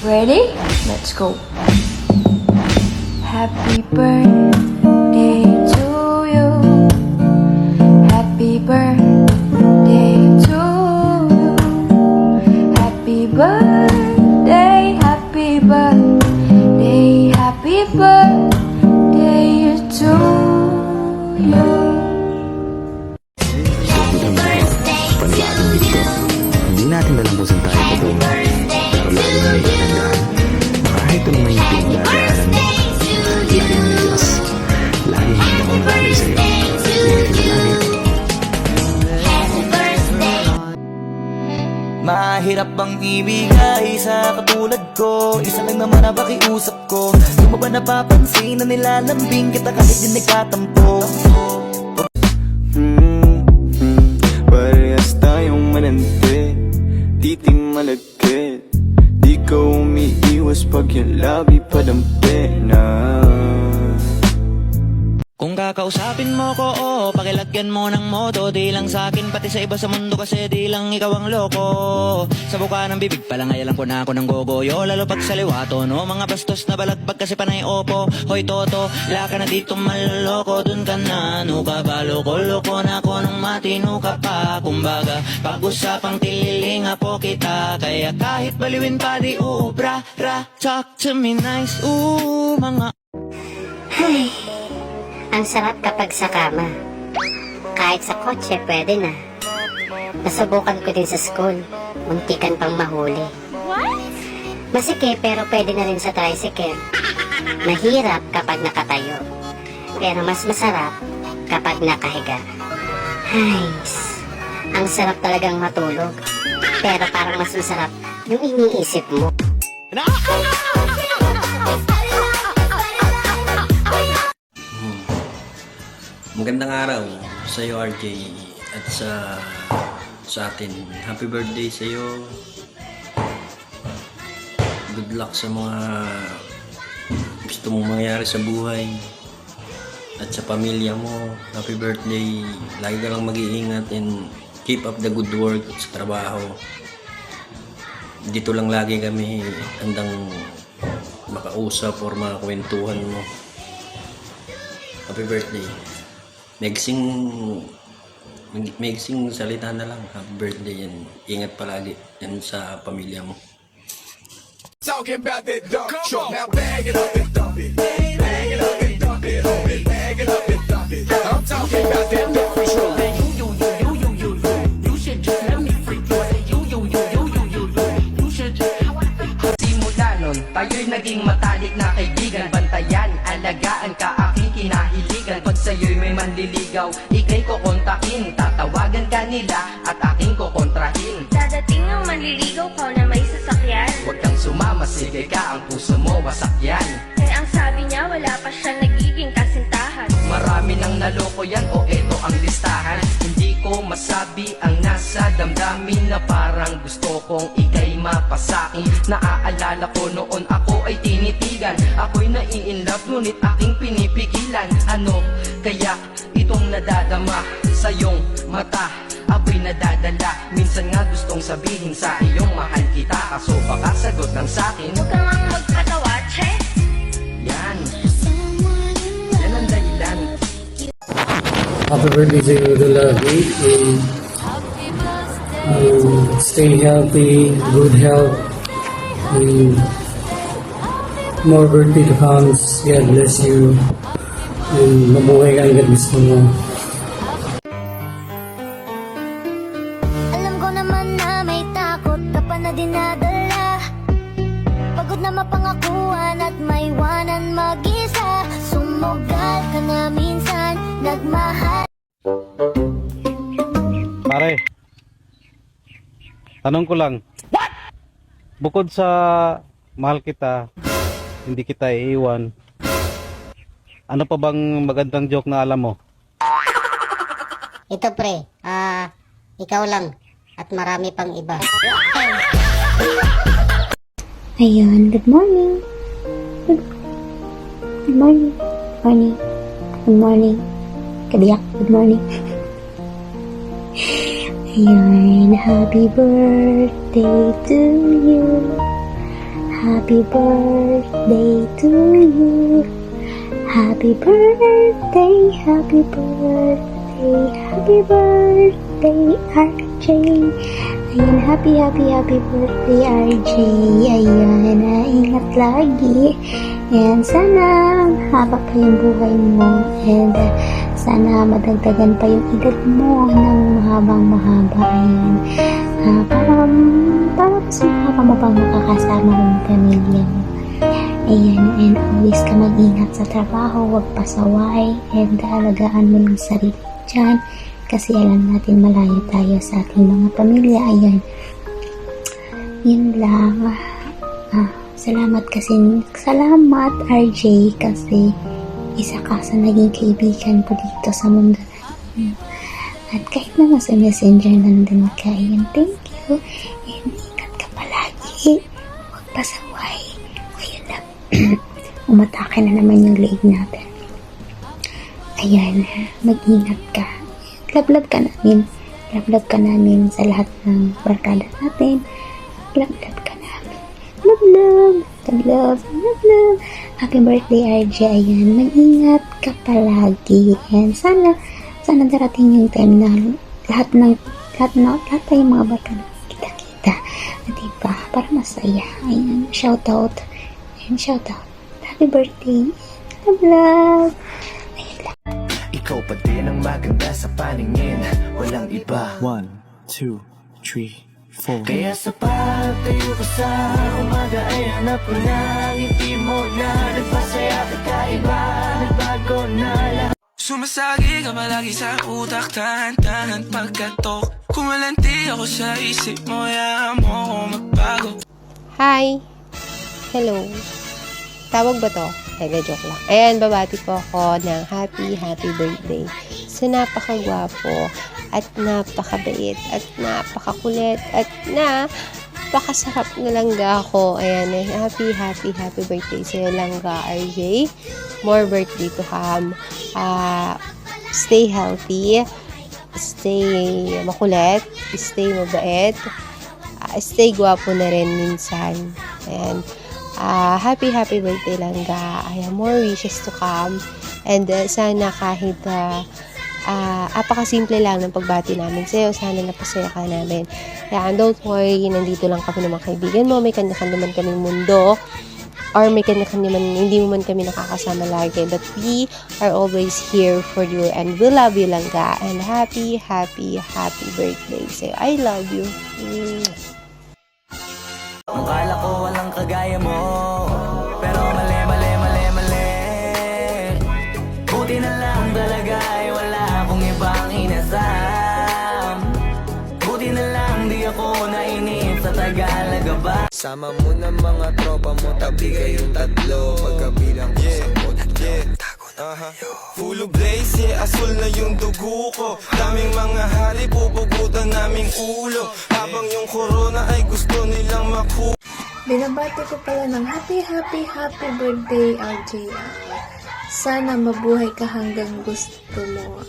Ready? Let's go. Happy birthday to you. Happy birthday to you. Happy birthday, happy birthday, happy birthday to you. Panibagong dito. Hindi natin alam kung saan tayo patungo. Pero lagi na may katandaan. Kahit ano man yung pinagdadaanan mo, lagi ng Diyos. Lagi ng damang bagay sa'yo. Ingat ka lagi. Mahirap bang ibigay sa katulad ko? Isa lang naman na pakiusap ko. Di mo ba napapansin na nilalambing kita kahit di nagkatampo? Parehas tayong manante, di malagkit. Di ka umiiwas pag yung labi padampi na. Kung kakausapin mo ko, pakilagyan mo ng moto. Di lang sa'kin, pati sa iba sa mundo. Kasi di lang ikaw ang loko. Sa buka ng bibig palang ay alam ko na ako ng gogoyo. Lalo pag sa liwato, no? Mga bastos na balagbag kasi panay opo. Hoy toto, laka na dito maloloko. Dun ka na, ano ka ba? Loko-loko na ako nung matino ka pa. Kumbaga, pag-usapang tililinga po kita. Kaya kahit baliwin pa di ubra, ra. Talk to me nice, mga Ay, ang sarap kapag sa kama. Kahit sa kotse, pwede na. Nasubukan ko din sa school. Muntikan pang mahuli. Masikip pero pwede na rin sa tricycle. Mahirap kapag nakatayo. Pero mas masarap kapag nakahiga. Ay, ang sarap talagang matulog. Pero parang mas masarap yung iniisip mo. Magandang araw sa iyo, RJ, at sa atin. Happy birthday sa iyo. Good luck sa mga gusto mong mangyari sa buhay at sa pamilya mo. Happy birthday. Lagi ka lang mag-iingat and keep up the good work sa trabaho. Dito lang lagi kami handang makausap or makakwentuhan mo. Happy birthday. Mixing salita na lang. Happy birthday yan. Ingat palagi yan sa pamilya mo. Talking about that dump truck. Now bag it up and dump it. Bag it up and dump it. Bag it up and dump it. I'm talking about that dump truck. You should just let me freak you. You should just. Simula nun, tayo'y naging matalik na kaibigan. Bantayan, alagaan ka aking kinahiligan. Pag sa'yo'y may manliligaw, ika'y kukontakin. Tatawagan ka nila at aking kukontrahin. Dadating ang manliligaw ko na may sasakyan. Huwag kang sumama, sige ka, ang puso mo wasak yan. Eh ang sabi niya wala pa siya nagiging kasintahan. Marami nang naloko yan o eto ang listahan. Hindi ko masabi ang nasa damdamin na parang gusto kong ika'y mapasakin. Naaalala ko noon ako ay tinitigan. Ako'y nai-inlove ngunit aking pinipigilan. Ano kaya itong nadadama sa iyong mata? Ako'y nadadala, minsan nga gustong sabihin sa iyong mahal kita. Kaso baka sagot lang sa'kin, Huwag kang ang magpatawa, che. yan yan ang dahilan. Happy birthday to you, Dulavi. Stay healthy, good health, and more birthday to come. God bless you. And mabuhay ka hanggang gusto mo. Alam ko naman na may takot ka pa na dinadala. Pagod na mapangakuan at maiwanan mag-isa. Sumugal ka na minsan, nagmahal. Pare, tanong ko lang. What? Bukod sa mahal kita, hindi kita iiwan, ano pa bang magandang joke na alam mo? Ito pre, ikaw lang at marami pang iba. Ayun, good morning. Good morning. Morning. Good morning. Kabiyak, good morning. Ayun, happy birthday to you. Happy birthday to you. Happy birthday, happy birthday, happy birthday, RJ. Ayan, happy birthday, RJ. Ayan, ingat lagi. And sana haba pa yung buhay mo. And sana madagdagan pa yung edad mo ng mahabang-mahaba. Ayan. Para mas mahaba mo pang makakasama ng pamilya mo. Ayan, and always ka mag-ingat sa trabaho, huwag pasaway, and alagaan mo ng sarili dyan. Kasi alam natin malayo tayo sa ating mga pamilya. Ayan, yun lang. Salamat RJ, kasi isa ka sa naging kaibigan ko dito sa mundo natin. At kahit naman sa messenger nandun ka, ayan, thank you. And ingat ka palagi, huwag pasaway. Ayun lang. Umatake na naman yung leeg natin. Ayan, mag-ingat ka. Love ka namin. Love ka namin sa lahat ng barkada natin. Love ka namin. Love. Happy birthday, RJ. Ayan, mag-ingat ka palagi. And sana darating yung time na lahat tayong mga barkada kita. Diba? Para masaya. Ayan, shout out. Happy birthday. Love. Ayun lang. Ikaw pa din ang maganda sa paningin, walang iba. 1, 2, 3, 4. Kaya sa pagtayo ko sa umaga ay hanap ko na ngiti mo na nagpasaya ka kaiba, nagbago na lahat. Sumasagi ka palagi sa utak, tahan pagkatok. Kumalanti ako sa isip mo, hayaan mo ako magbago. Hi! Hello! Tawag ba to? Joke lang. Ayan, babati po ako ng happy birthday sa napakagwapo at napakabait at napakakulit at napakasarap na langga ako. Ayan, happy birthday sa'yo, langga RJ. More birthday to come. Stay healthy, stay makulit, stay mabait, stay gwapo na rin minsan. Ayan. Happy birthday langga. Ayan, more wishes to come. And sana kahit apakasimple lang ng pagbati namin sa'yo, sana napasaya ka namin. Ayan, don't worry, nandito lang kami ng mga kaibigan mo. May kanya-kanya man kaming mundo. Or may kanya-kanya man, hindi mo man kami nakakasama lagi. But we are always here for you. And we love you langga. And happy birthday sa'yo. I love you. Akala ko walang kagaya mo, pero mali. Buti na lang talaga ay wala akong ibang inasam. Buti na lang di ako nainip sa Tagalaga ba. Sama mo na mga tropa mo, tabi kayong tatlo. Pagkabilang ko sa kotlo, tago na kayo. Full of blaze, asul na yung dugo ko. Daming mga hari, pupugutan naming ulo. Habang yung corona ay gusto nilang maku. Binabati ko pala ng happy birthday, RJ. Sana mabuhay ka hanggang gusto mo.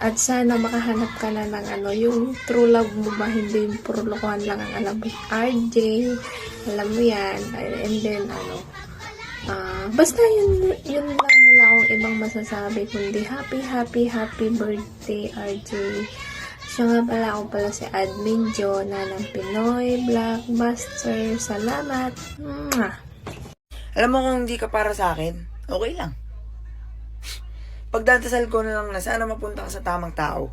At sana makahanap ka na ng yung true love mo ba, hindi yung puro lokohan lang ang alam mo. RJ, alam mo yan. And then, basta yun lang, wala akong ibang masasabi, kundi happy birthday, RJ. Siya nga pala, ako pala si Admin Jonah ng Pinoy Blockbuster. Salamat! Mwah! Alam mo, kung hindi ka para sa akin, okay lang. Pagdadasal ko na lang na sana mapunta ka sa tamang tao.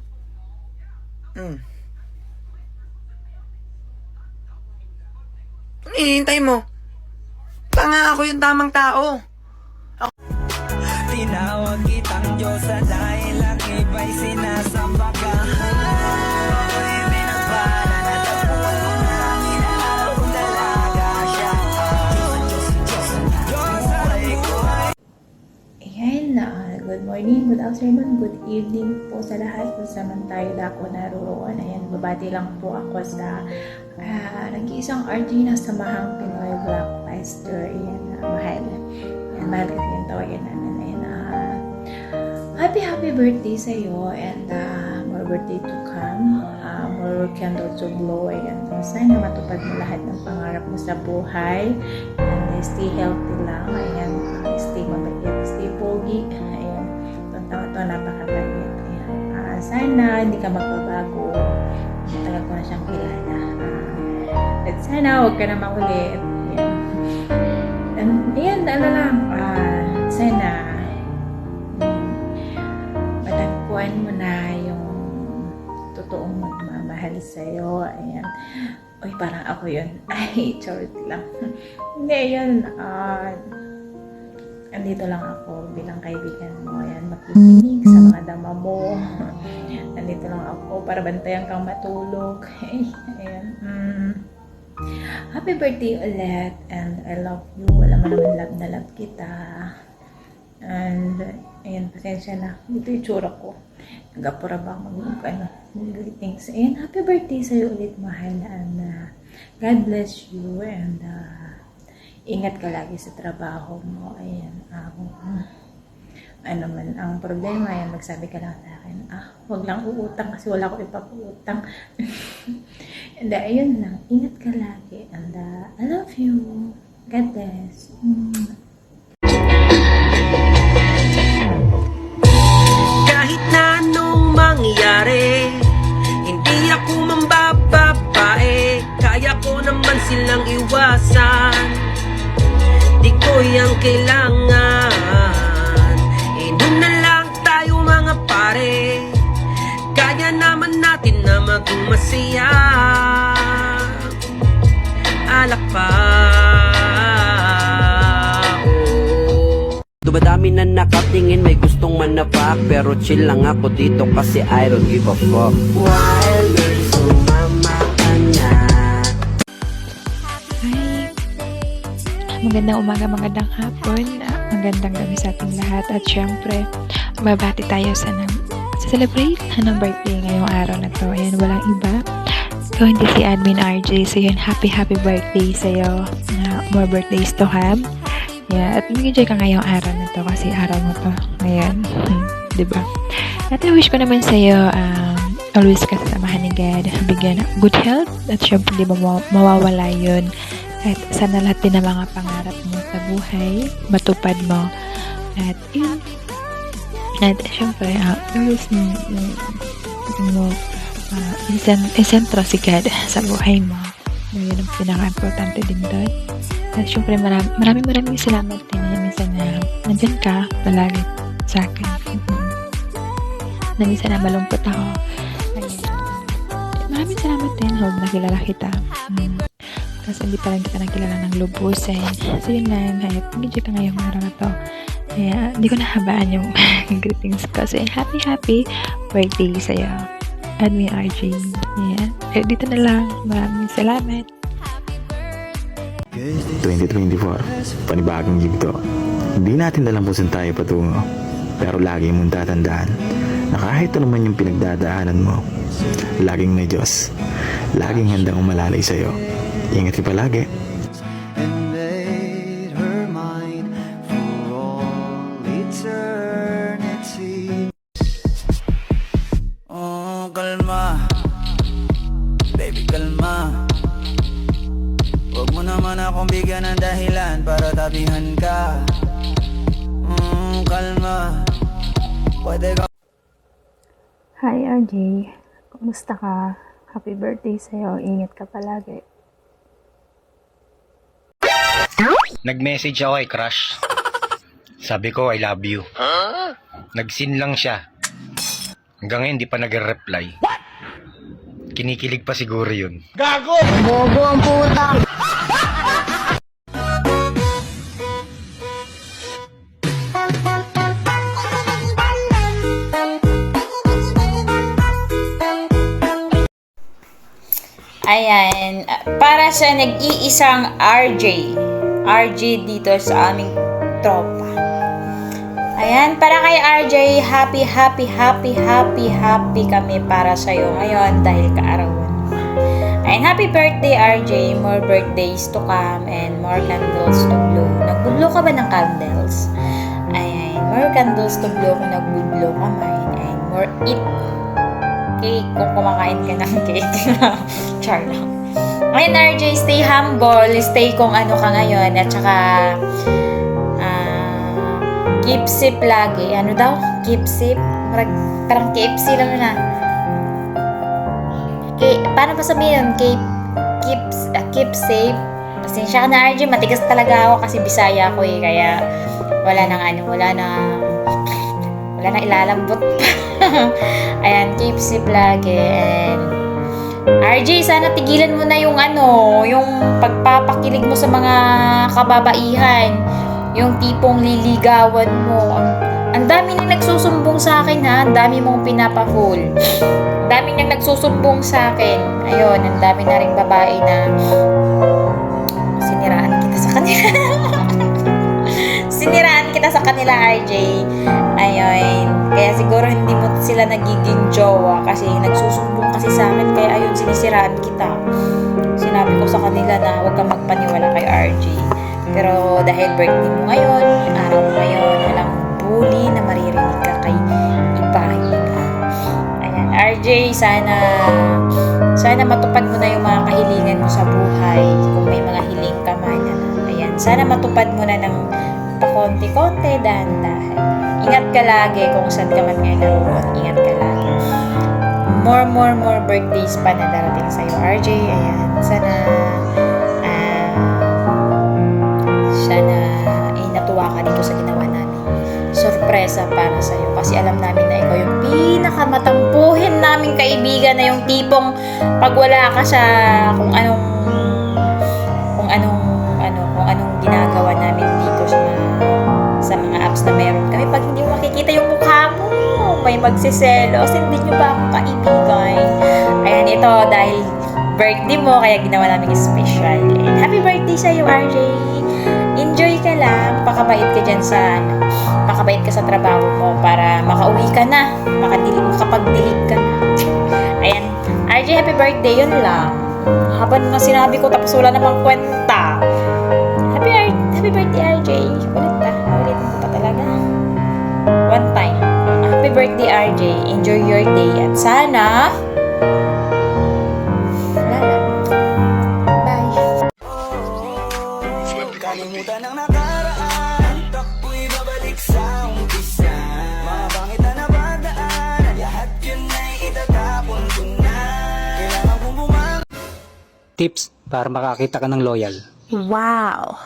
Ano hinihintay mo? Tanga, ako yung tamang tao. Tinawag kitang Diyosa dahil ang iba'y sinasamba ka. Good morning, good afternoon, good evening po sa lahat kung saan tayo dako naroon. Ayan, babati lang po ako sa nag-iisang RJ na samahang Pinoy Blockbuster. Ayan, mahal. Ayan, mahal kasi yung tawagan namin. Ayan, happy birthday sa iyo, and more birthday to come. More candles to blow. Ayan. Sana matupad mo lahat ng pangarap mo sa buhay. And stay healthy lang. Ayan. Stay mabait. Stay pogi. Ayan. Ito, napakabait. Ayan. Sana hindi ka magbabago. Tagal ko na siyang kilala. At sana huwag ka na makulit. Ayan. Ayan, ano lang. Sana matagpuan mo na yung totoong magmamahal sa'yo. Ayan. Uy, parang ako yun. Ay, charot lang. Hindi, yun. Andito lang ako bilang kaibigan mo. Ayan, makikinig sa mga dama mo. Andito lang ako para bantayan kang matulog. Ayan. Happy birthday ulit. And I love you. Alam mo naman, love na love kita. And, ayan, pasensya na. Ito yung tsura ko. Nagapura ba mag-greetings. Ayan, happy birthday sa'yo ulit, mahal. And, God bless you. And, ingat ka lagi sa trabaho mo. Ayan, ano man ang problema, ayan, magsabi ka lang sa akin. Huwag lang uutang kasi wala ko ipapuutang. And, ayun lang. Ingat ka lagi. And, I love you. God bless. Kahit na anong mangyari, hindi ako mambababae. Kaya ko naman silang iwasan, di ko yang kailangan. Inom na lang tayo mga pare, kaya naman natin na maging masaya. Alak pa. Dumadami na nakatingin, may gustong manapak, pero chill lang ako dito kasi I don't give a fuck. While you're sumama ka na. Hi! Magandang umaga, magandang hapon, magandang gabi sa ating lahat. At syempre, babati tayo sa celebrate ng birthday ngayong araw na to. Ayan, walang iba. So, hindi si Admin RJ. So, yun, happy birthday sa'yo. More birthdays to come. Yeah, at mag-enjoy ka ngayong araw na to kasi araw mo to ngayon. Diba? At I wish ko naman sa'yo always kasamahan ni God, bigyan ng good health at syempre di ba mawawala yun. At sana lahat din ng mga pangarap mo sa buhay matupad mo. At yun. At syempre always mo isentro si God sa buhay mo. Yun ang pinaka-importante din doon. At syempre maraming salamat din na minsan na nandyan ka palagi sa akin. Na minsan na malungkot ako. Maraming salamat din hope nakilala kita. Kasi hindi pa rin kita nakilala ng lubos. So yun lang. Pag-enjoy ka ngayong araw na to. Kaya hindi ko nahabaan yung greetings ko. So happy birthday sa'yo. Admin RJ. Yeah. Dito na lang. Maraming salamat. 2024, panibagong yugto. Hindi natin alam kung saan tayo patungo. Pero lagi mong tatandaan na kahit ano man yung pinagdadaanan mo, laging may Diyos. Laging handang umalalay sa'yo. Ingat ka palagi. And made her mind for all eternity. Oh, kalma, baby, kalma. Huwag mo naman akong bigyan ng dahilan para tabihan ka. Kalma, pwede ka. Hi RJ, kumusta ka? Happy birthday sa'yo. Ingat ka palagi. Nag-message ako kay Crush. Sabi ko, I love you. Nag-seen lang siya. Hanggang ngayon, di pa nag-reply. Kinikilig pa siguro yun. Gago! Bobo ang puta! Ayan, para sa nag-iisang RJ dito sa aming tropa. Ayan, para kay RJ, happy kami para sa'yo ngayon dahil kaarawan mo. Ayan, happy birthday RJ, more birthdays to come and more candles to blow. Nagbublow ka ba ng candles? Ayan, more candles to blow kung nagbublow ka man. And more eat cake kung kumakain ka ng cake. Char lang. Ngayon, RJ, stay humble. Stay kung ano ka ngayon. At saka, keep safe lagi. Ano daw? Keep safe? Parang KFC lang na. Paano ba sabihin yun? Keep safe. Pasensya ka na, RJ. Matigas talaga ako kasi Bisaya ako eh. Kaya, wala nang ilalambot. Ayan, keep safe lagi. And RJ, sana tigilan mo na yung pagpapakilig mo sa mga kababaihan. Yung tipong liligawan mo. Ang dami nang nagsusumbong sa akin ha. Ang dami mong pinapa-full. Ang dami nang nagsusumbong sa akin. Ayun, ang dami na ring babae na siniraan kita sa kanila. Siniraan kita sa kanila, RJ. Ayun. Kaya siguro hindi mo sila nagiging jowa kasi nagsusumbong kasi sa akin. Kaya ayun, sinisiraan kita. Sinabi ko sa kanila na huwag kang magpaniwala kay RJ. Pero dahil birthday mo ngayon, araw mo ngayon, walang bully na maririnig ka kay ibahin ka. Ayan, RJ, sana matupad mo na yung mga kahilingan mo sa buhay. Kung may mga hiling ka man. Ayan, sana matupad mo na ng pakonti-konti, dahan-dahan. Ingat ka lagi kung saan ka man ngayon naroon. Ingat ka lagi. More birthdays pa na darating sa'yo, RJ. Ayan, sana natuwa ka dito sa ginawa namin. Sorpresa para sa'yo. Kasi alam namin na ikaw yung pinakamatampuhin naming kaibigan na yung tipong pag wala ka sa kung anong ginagawa namin dito sa mga apps na meron kami. Pag hindi mo makikita yung mukha mo, may magsiselos. Hindi nyo ba akong kaibigan? Ayan, ito dahil birthday mo, kaya ginawa namin special. And happy birthday sa'yo, RJ! Enjoy ka lang, pakabait ka dyan pakabait ka sa trabaho mo para makauwi ka na, makapagdilig ka na. Ayan, RJ, happy birthday, yun lang. Habang na sinabi ko, tapos wala namang kwenta. Happy birthday, RJ. Ulit mo pa talaga. One time. Happy birthday, RJ. Enjoy your day at sana Kalimutan ang nakaraan, takbo'y babalik sa umpisa. Mga pangit na napadaan, lahat yun ay itatapon ko na. Kailangan kong Tips para makakita ka ng loyal. Wow!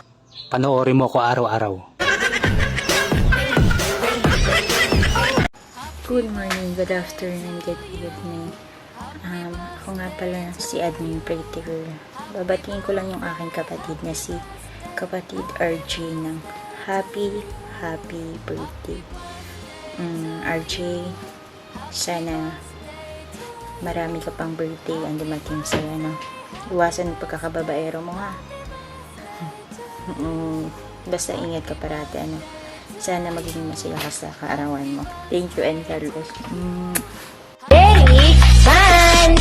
Panoorin mo ko araw-araw. Good morning, good afternoon, good evening. Ako nga pala si Admin Pretty Girl. Babatiin ko lang yung aking kapatid na si kapatid RJ ng happy birthday. RJ, sana marami ka pang birthday ang dumating sa'yo, no? Iwasan ang pagkakababaero mo, ha? Basta ingat ka parati, ano? Sana maging masaya ka sa kaarawan mo. Thank you, and Carlos. Very fun!